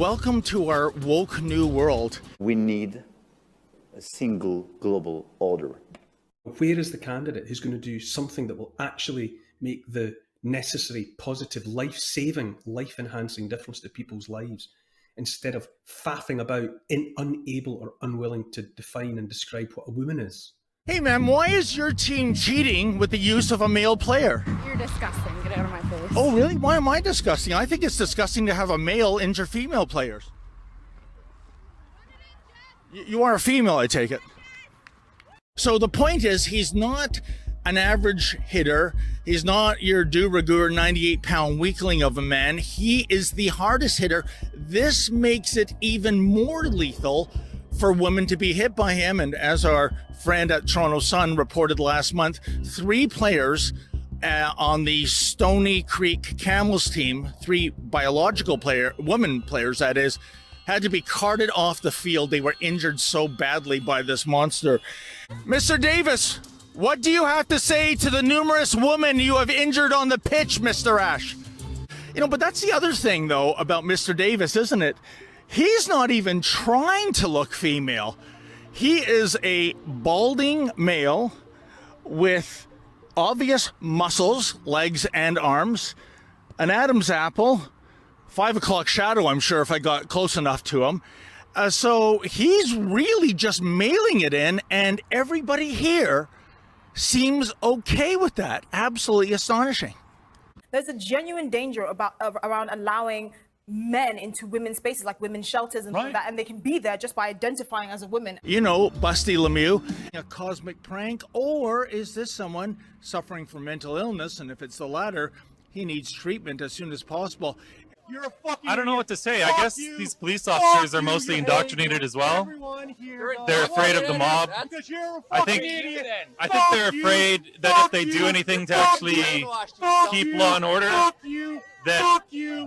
Welcome to our woke new world. We need a single global order. Where is the candidate who's going to do something that will actually make the necessary, positive, life-saving, life-enhancing difference to people's lives, instead of faffing about, unable or unwilling to define and describe what a woman is? Hey man, why is your team cheating with the use of a male player? You're disgusting. Get out of my face. Oh really? Why am I disgusting? I think it's disgusting to have a male injure female players. You are a female, I take it. So the point is, he's not an average hitter. He's not your de rigueur 98-pound weakling of a man. He is the hardest hitter. This makes it even more lethal for women to be hit by him. And as our friend at Toronto Sun reported last month, 3 players on the Stony Creek Camels team, 3 biological women players that is, had to be carted off the field. They were injured so badly by this monster. Mr. Davis, what do you have to say to the numerous women you have injured on the pitch, Mr. Ash? But that's the other thing, though, about Mr. Davis, isn't it? He's not even trying to look female. He is a balding male with obvious muscles, legs and arms, an Adam's apple, 5 o'clock shadow, I'm sure, if I got close enough to him. So he's really just mailing it in, and everybody here seems okay with that. Absolutely astonishing. There's a genuine danger around allowing men into women's spaces, like women's shelters and things like that, and they can be there just by identifying as a woman. Busty Lemieux, a cosmic prank, or is this someone suffering from mental illness? And if it's the latter, he needs treatment as soon as possible. You're a fucking I don't know what to say. I guess these police officers are mostly indoctrinated as well. They're afraid of the mob. I think they're afraid that if they do anything to actually keep law and order, that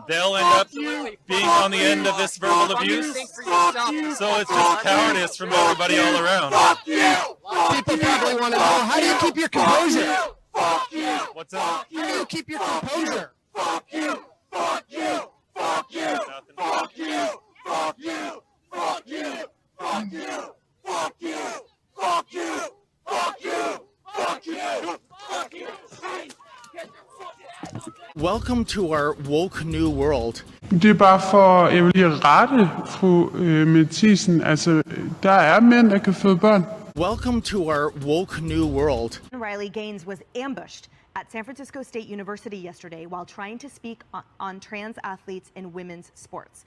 they'll end up being on the end of this verbal abuse. So it's just cowardice from everybody all around. People probably want to know, how do you keep your composure? What's up? How do you keep your composure? Fuck you! Fuck you! Fuck you! Fuck you! Fuck you! Fuck you! Fuck you! Fuck you! Fuck you! Fuck you! Fuck you! Fuck you! Welcome to our woke new world. Det er bare for, jeg vil lige rette fru Mathisen. Altså, der er mænd, der kan føde børn. Welcome to our woke new world. Riley Gaines was ambushed at San Francisco State University yesterday while trying to speak on trans athletes in women's sports.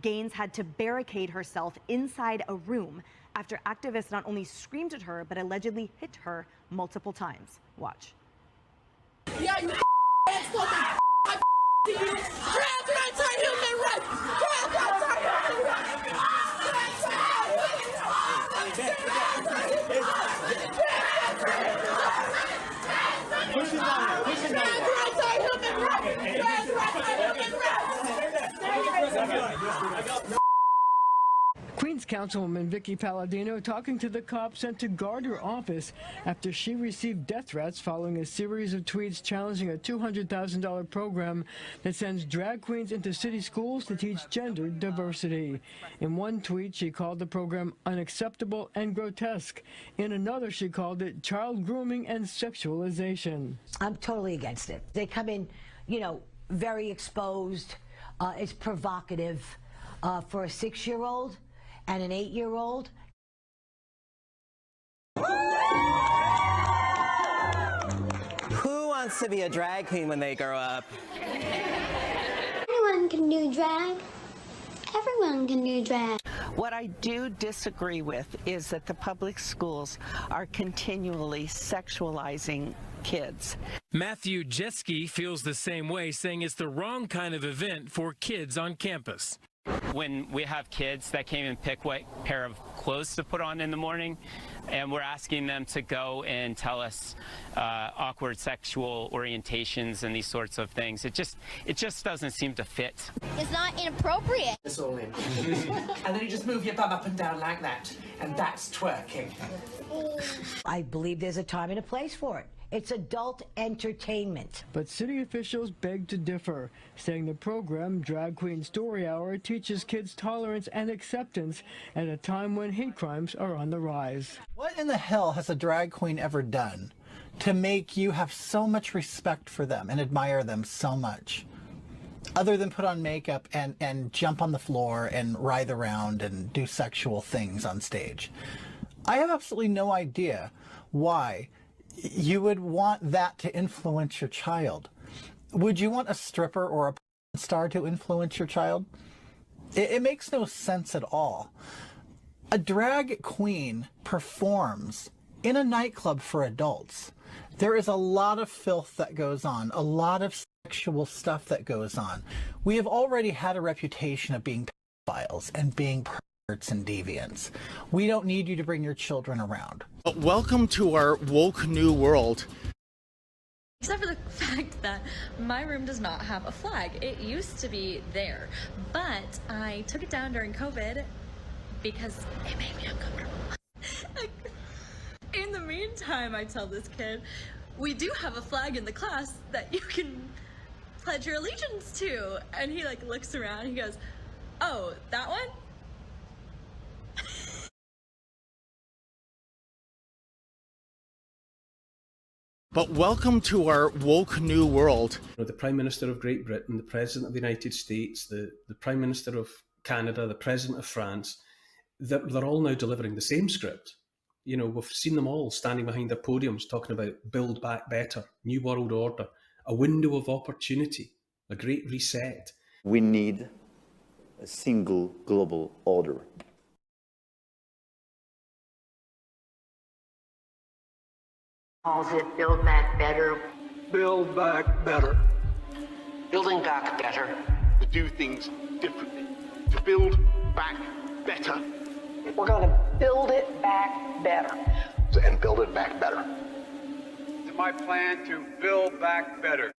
Gaines had to barricade herself inside a room after activists not only screamed at her, but allegedly hit her multiple times. Watch. Yeah, you you. Trans anti-human rights! Trans anti-human Queens Councilwoman Vicky Palladino talking to the cop sent to guard her office after she received death threats following a series of tweets challenging a $200,000 program that sends drag queens into city schools to teach gender diversity. In one tweet, she called the program unacceptable and grotesque. In another, she called it child grooming and sexualization. I'm totally against it. They come in, very exposed. It's provocative for a 6-year-old. And an 8-year-old. Who wants to be a drag queen when they grow up? Everyone can do drag. Everyone can do drag. What I do disagree with is that the public schools are continually sexualizing kids. Matthew Jeske feels the same way, saying it's the wrong kind of event for kids on campus. When we have kids that can't even pick what pair of clothes to put on in the morning, and we're asking them to go and tell us awkward sexual orientations and these sorts of things, it just doesn't seem to fit. It's not inappropriate. It's all in. And then you just move your bum up and down like that, and that's twerking. I believe there's a time and a place for it. It's adult entertainment. But city officials beg to differ, saying the program, Drag Queen Story Hour, teaches kids tolerance and acceptance at a time when hate crimes are on the rise. What in the hell has a drag queen ever done to make you have so much respect for them and admire them so much? Other than put on makeup and jump on the floor and writhe around and do sexual things on stage. I have absolutely no idea why you would want that to influence your child. Would you want a stripper or a porn star to influence your child? It makes no sense at all. A drag queen performs in a nightclub for adults. There is a lot of filth that goes on, a lot of sexual stuff that goes on. We have already had a reputation of being pedophiles and being perverts and deviants. We don't need you to bring your children around. Welcome to our woke new world. Except for the fact that my room does not have a flag. It used to be there, but I took it down during COVID because it made me uncomfortable. In the meantime, I tell this kid, we do have a flag in the class that you can pledge your allegiance to. And he like looks around, he goes, oh, that one? But welcome to our woke new world. The Prime Minister of Great Britain, the President of the United States, the Prime Minister of Canada, the President of France, they're all now delivering the same script. You know, we've seen them all standing behind their podiums talking about Build Back Better, New World Order, a window of opportunity, a great reset. We need a single global order. Calls it Build Back Better. Build back better. Building back better. To do things differently. To build back better. We're going to build it back better. And build it back better. It's my plan to build back better.